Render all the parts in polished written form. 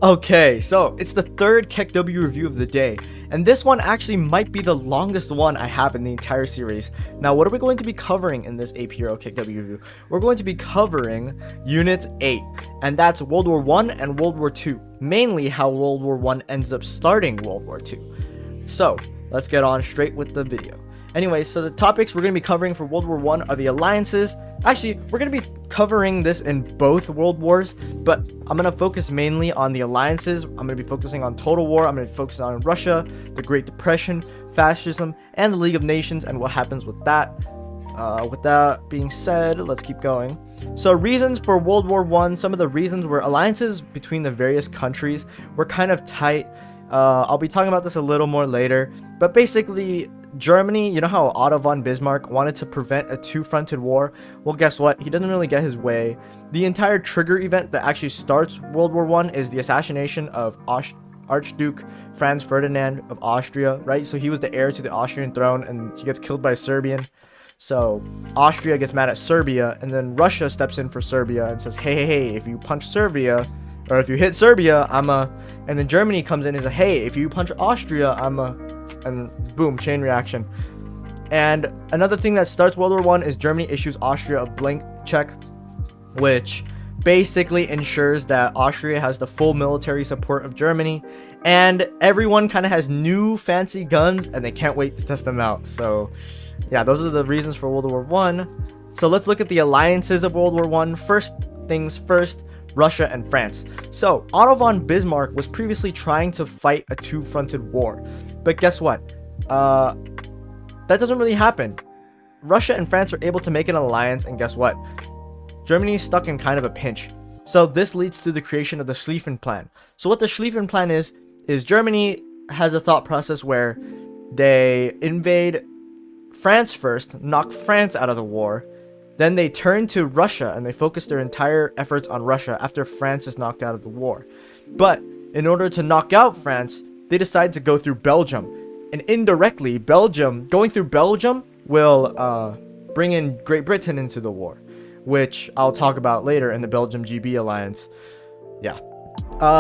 Okay, so it's the third kekw review of the day, and this one actually might be the longest one I have in the entire series. Now, what are we going to be covering in this AP Hero kekw review? We're going to be covering Unit 8, and that's World War I and World War II, mainly how World War I ends up starting World War II. So, let's get on straight with the video. Anyway, so the topics we're going to be covering for World War I are the alliances. Actually, we're going to be covering this in both world wars, but I'm going to focus mainly on the alliances. I'm going to be focusing on total war. I'm going to focus on Russia, the Great Depression, fascism, and the League of Nations, and what happens with that. With that being said, let's keep going. So reasons for World War I, some of the reasons were alliances between the various countries were kind of tight. I'll be talking about this a little more later, but basically Germany, you know how Otto von Bismarck wanted to prevent a two-fronted war? Well, guess what? He doesn't really get his way. The entire trigger event that actually starts World War I is the assassination of Archduke Franz Ferdinand of Austria, right? So he was the heir to the Austrian throne, and he gets killed by a Serbian. So Austria gets mad at Serbia, and then Russia steps in for Serbia and says, hey, if you punch Serbia, or if you hit Serbia, and then Germany comes in and says, hey, if you punch Austria, and boom, chain reaction. And another thing that starts World War I is Germany issues Austria a blank check, which basically ensures that Austria has the full military support of Germany, and everyone kind of has new fancy guns, and they can't wait to test them out. So yeah, those are the reasons for World War I. So let's look at the alliances of World War I. First things first, Russia and France. So Otto von Bismarck was previously trying to fight a two-fronted war, but guess what? That doesn't really happen. Russia and France are able to make an alliance, and guess what? Germany is stuck in kind of a pinch. So this leads to the creation of the Schlieffen Plan. So what the Schlieffen Plan is Germany has a thought process where they invade France first, knock France out of the war, then they turn to Russia and they focus their entire efforts on Russia after France is knocked out of the war. But in order to knock out France, they decide to go through Belgium. And indirectly, going through Belgium will bring in Great Britain into the war, which I'll talk about later in the Belgium GB alliance. Yeah.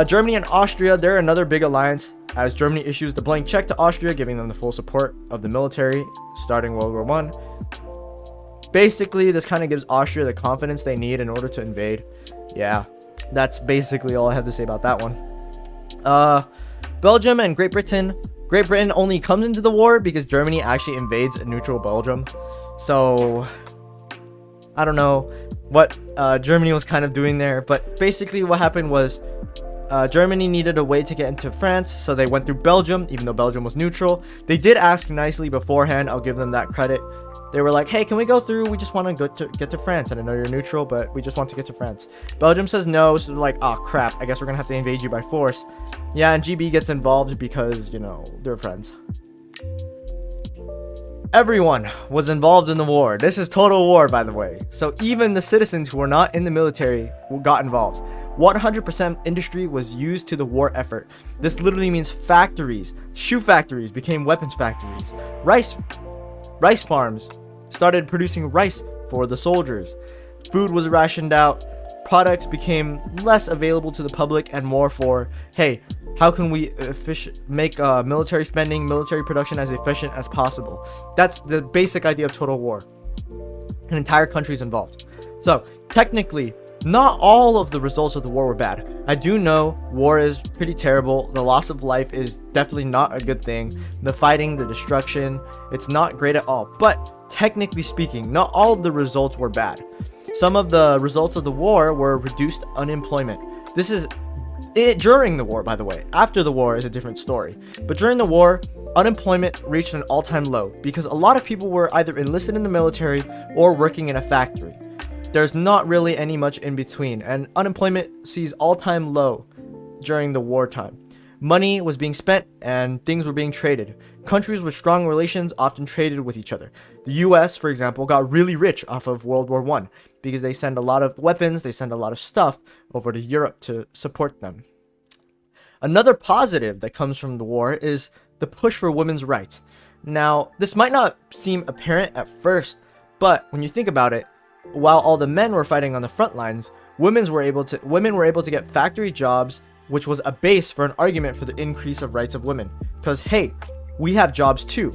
Germany and Austria, they're another big alliance, as Germany issues the blank check to Austria, giving them the full support of the military starting World War I. Basically, this kind of gives Austria the confidence they need in order to invade. Yeah, that's basically all I have to say about that one. Belgium and Great Britain. Great Britain only comes into the war because Germany actually invades a neutral Belgium. So I don't know what Germany was kind of doing there, but basically what happened was Germany needed a way to get into France, so they went through Belgium, even though Belgium was neutral. They did ask nicely beforehand, I'll give them that credit. They were like, hey, can we go through? We just want to get to France. And I know you're neutral, but we just want to get to France. Belgium says no, so they're like, oh, crap. I guess we're going to have to invade you by force. Yeah, and GB gets involved because, you know, they're friends. Everyone was involved in the war. This is total war, by the way. So even the citizens who were not in the military got involved. 100% industry was used to the war effort. This literally means factories, shoe factories became weapons factories. Rice farms started producing rice for the soldiers. Food was rationed out. Products became less available to the public and more for, hey, how can we make military spending, military production as efficient as possible? That's the basic idea of total war. An entire country's involved. So technically, not all of the results of the war were bad. I do know war is pretty terrible. The loss of life is definitely not a good thing. The fighting, the destruction, it's not great at all. But technically speaking, not all of the results were bad. Some of the results of the war were reduced unemployment. This is it during the war, by the way. After the war is a different story. But during the war, unemployment reached an all-time low because a lot of people were either enlisted in the military or working in a factory. There's not really any much in between, and unemployment sees all-time low during the wartime. Money was being spent and things were being traded. Countries with strong relations often traded with each other. The US, for example, got really rich off of World War I because they send a lot of weapons, they send a lot of stuff over to Europe to support them. Another positive that comes from the war is the push for women's rights. Now, this might not seem apparent at first, but when you think about it, while all the men were fighting on the front lines, women were able to get factory jobs which was a base for an argument for the increase of rights of women. Because, hey, we have jobs too.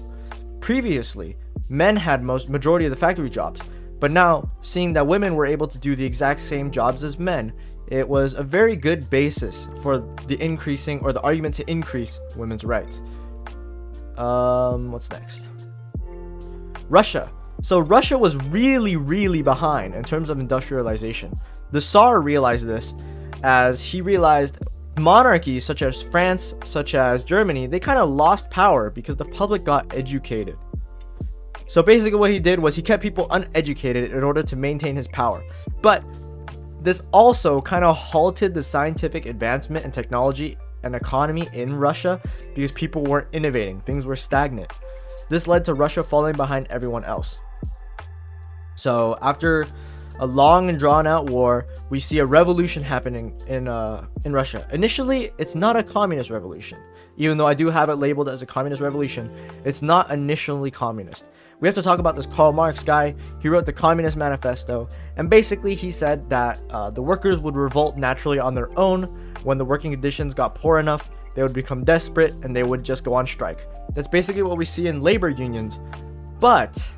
Previously, men had majority of the factory jobs, but now, seeing that women were able to do the exact same jobs as men, it was a very good basis for the increasing, or the argument to increase, women's rights. What's next? Russia. So Russia was really, really behind in terms of industrialization. The Tsar realized this, as he realized monarchies such as France, such as Germany, they kind of lost power because the public got educated. So basically what he did was he kept people uneducated in order to maintain his power. But this also kind of halted the scientific advancement and technology and economy in Russia because people weren't innovating. Things were stagnant. This led to Russia falling behind everyone else. So after a long and drawn out war, we see a revolution happening in Russia. Initially, it's not a communist revolution. Even though I do have it labeled as a communist revolution, it's not initially communist. We have to talk about this Karl Marx guy. He wrote the Communist Manifesto, and basically he said that the workers would revolt naturally on their own. When the working conditions got poor enough, they would become desperate and they would just go on strike. That's basically what we see in labor unions. But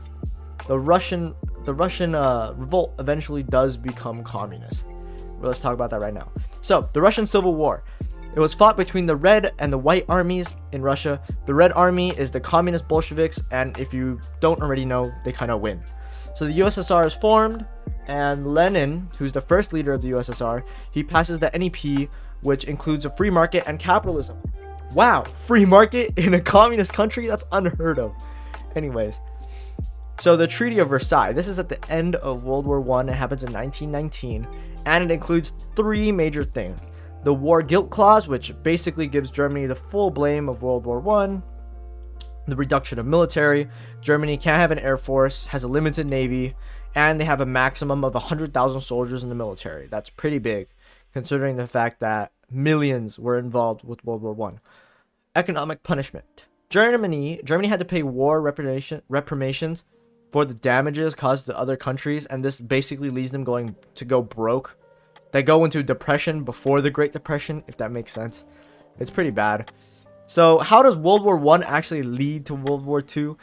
the Russian revolt eventually does become communist. Well, let's talk about that right now. So, the Russian Civil War. It was fought between the Red and the White armies in Russia. The Red Army is the communist Bolsheviks, and if you don't already know, they kind of win. So the USSR is formed, and Lenin, who's the first leader of the USSR, he passes the NEP, which includes a free market and capitalism. Wow, free market in a communist country? That's unheard of. Anyways, so the Treaty of Versailles, this is at the end of World War I. It happens in 1919, and it includes three major things. The War Guilt Clause, which basically gives Germany the full blame of World War I. The reduction of military. Germany can't have an air force, has a limited navy, and they have a maximum of 100,000 soldiers in the military. That's pretty big, considering the fact that millions were involved with World War I. Economic punishment. Germany had to pay war reparations for the damages caused to other countries, and this basically leads them to go broke. They go into depression before the Great Depression, if that makes sense. It's pretty bad. So how does World War I actually lead to World War II?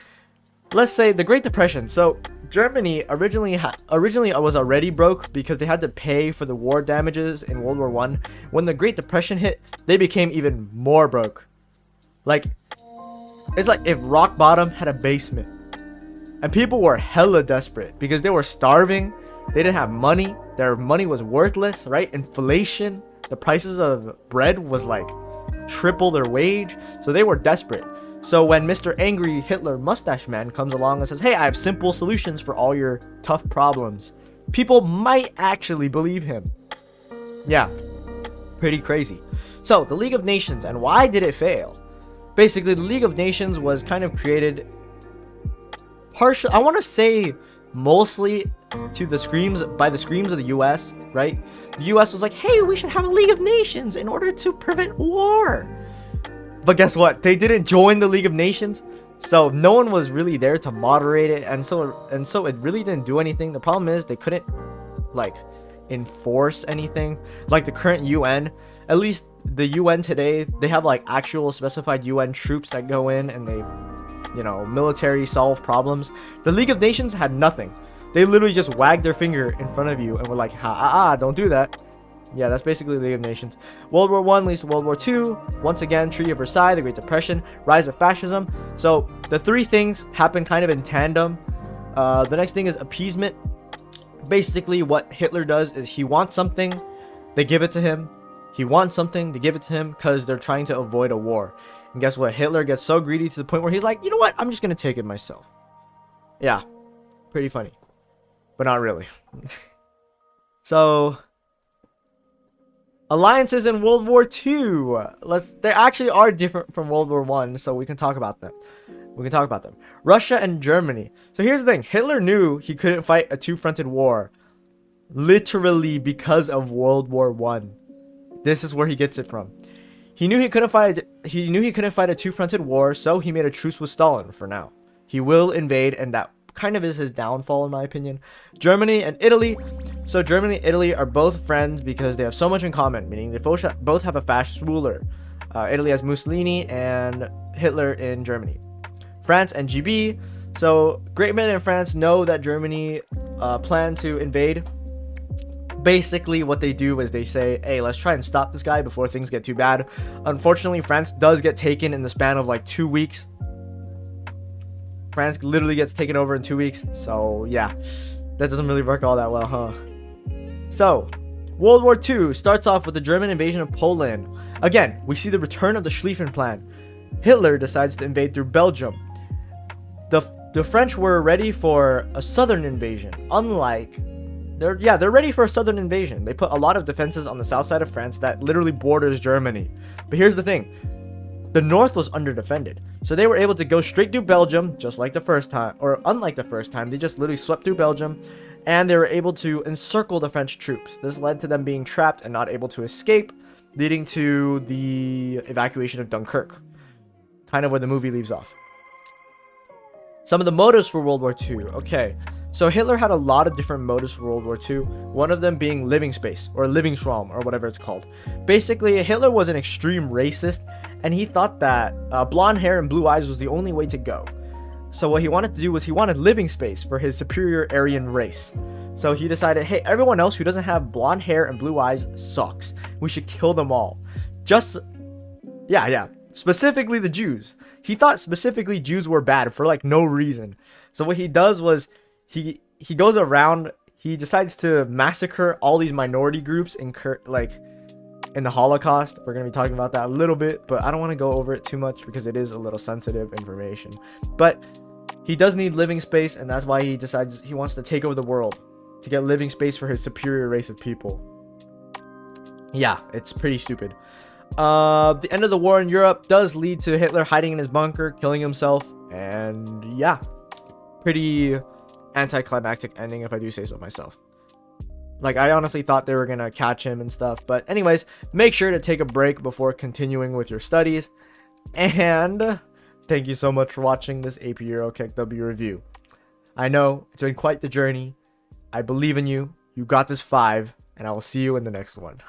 Let's say the Great Depression. So Germany originally was already broke because they had to pay for the war damages in World War I. When the Great Depression hit, they became even more broke. It's like if rock bottom had a basement. And people were hella desperate because they were starving. They didn't have money. Their money was worthless, right? Inflation. The prices of bread was like triple their wage. So they were desperate. So when Mr. Angry Hitler Mustache Man comes along and says, hey, I have simple solutions for all your tough problems, people might actually believe him. Yeah, pretty crazy. So the League of Nations, and why did it fail? Basically, the League of Nations was kind of created partially, I want to say mostly to the screams of the US, right? The US was like, hey, we should have a League of Nations in order to prevent war. But guess what? They didn't join the League of Nations, so no one was really there to moderate it, and so it really didn't do anything. The problem is they couldn't enforce anything. Like the current UN, at least the UN today, they have actual specified UN troops that go in and they, military solve problems. The League of Nations had nothing. They literally just wagged their finger in front of you and were like, don't do that. Yeah, that's basically the League of Nations. World War I leads to World War II. Once again, Treaty of Versailles, the Great Depression, rise of fascism. So the three things happen kind of in tandem. The next thing is appeasement. Basically, what Hitler does is he wants something, they give it to him. He wants something, they give it to him because they're trying to avoid a war. And guess what? Hitler gets so greedy to the point where he's like, you know what? I'm just going to take it myself. Yeah, pretty funny. But not really. So, alliances in World War II. They actually are different from World War I, so we can talk about them. Russia and Germany. So here's the thing. Hitler knew he couldn't fight a two-fronted war. Literally because of World War I. This is where he gets it from. He knew he couldn't fight a two-fronted war, so he made a truce with Stalin for now. He will invade, and that kind of is his downfall in my opinion. Germany and Italy. So Germany and Italy are both friends because they have so much in common, meaning they both have a fascist ruler. Italy has Mussolini and Hitler in Germany. France and GB. So Great Britain and France know that Germany plan to invade. Basically what they do is they say, hey, let's try and stop this guy before things get too bad. Unfortunately, France does get taken in the span of like 2 weeks. France literally gets taken over in 2 weeks. So yeah, that doesn't really work all that well, huh? So World War II starts off with the German invasion of Poland. Again, we see the return of the Schlieffen Plan. Hitler decides to invade through Belgium. The French were ready for a southern invasion. They're ready for a southern invasion. They put a lot of defenses on the south side of France that literally borders Germany. But here's the thing. The north was underdefended. So they were able to go straight through Belgium, just like the first time. Or unlike the first time, they just literally swept through Belgium. And they were able to encircle the French troops. This led to them being trapped and not able to escape, leading to the evacuation of Dunkirk. Kind of where the movie leaves off. Some of the motives for World War II. Okay, so Hitler had a lot of different motives for World War II. One of them being living space, or Lebensraum, or whatever it's called. Basically, Hitler was an extreme racist, and he thought that blonde hair and blue eyes was the only way to go. So what he wanted to do was he wanted living space for his superior Aryan race. So he decided, hey, everyone else who doesn't have blonde hair and blue eyes sucks. We should kill them all. Specifically the Jews. He thought specifically Jews were bad for like no reason. So what he does was he goes around, he decides to massacre all these minority groups in the Holocaust. We're going to be talking about that a little bit, but I don't want to go over it too much because it is a little sensitive information. But he does need living space, and that's why he decides he wants to take over the world to get living space for his superior race of people. Yeah, it's pretty stupid. The end of the war in Europe does lead to Hitler hiding in his bunker, killing himself, and yeah, pretty anticlimactic ending if I do say so myself. Like, I honestly thought they were gonna catch him and stuff, but anyways, make sure to take a break before continuing with your studies, and thank you so much for watching this AP Euro kekw review. I know it's been quite the journey. I believe in you. You got this 5, and I will see you in the next one.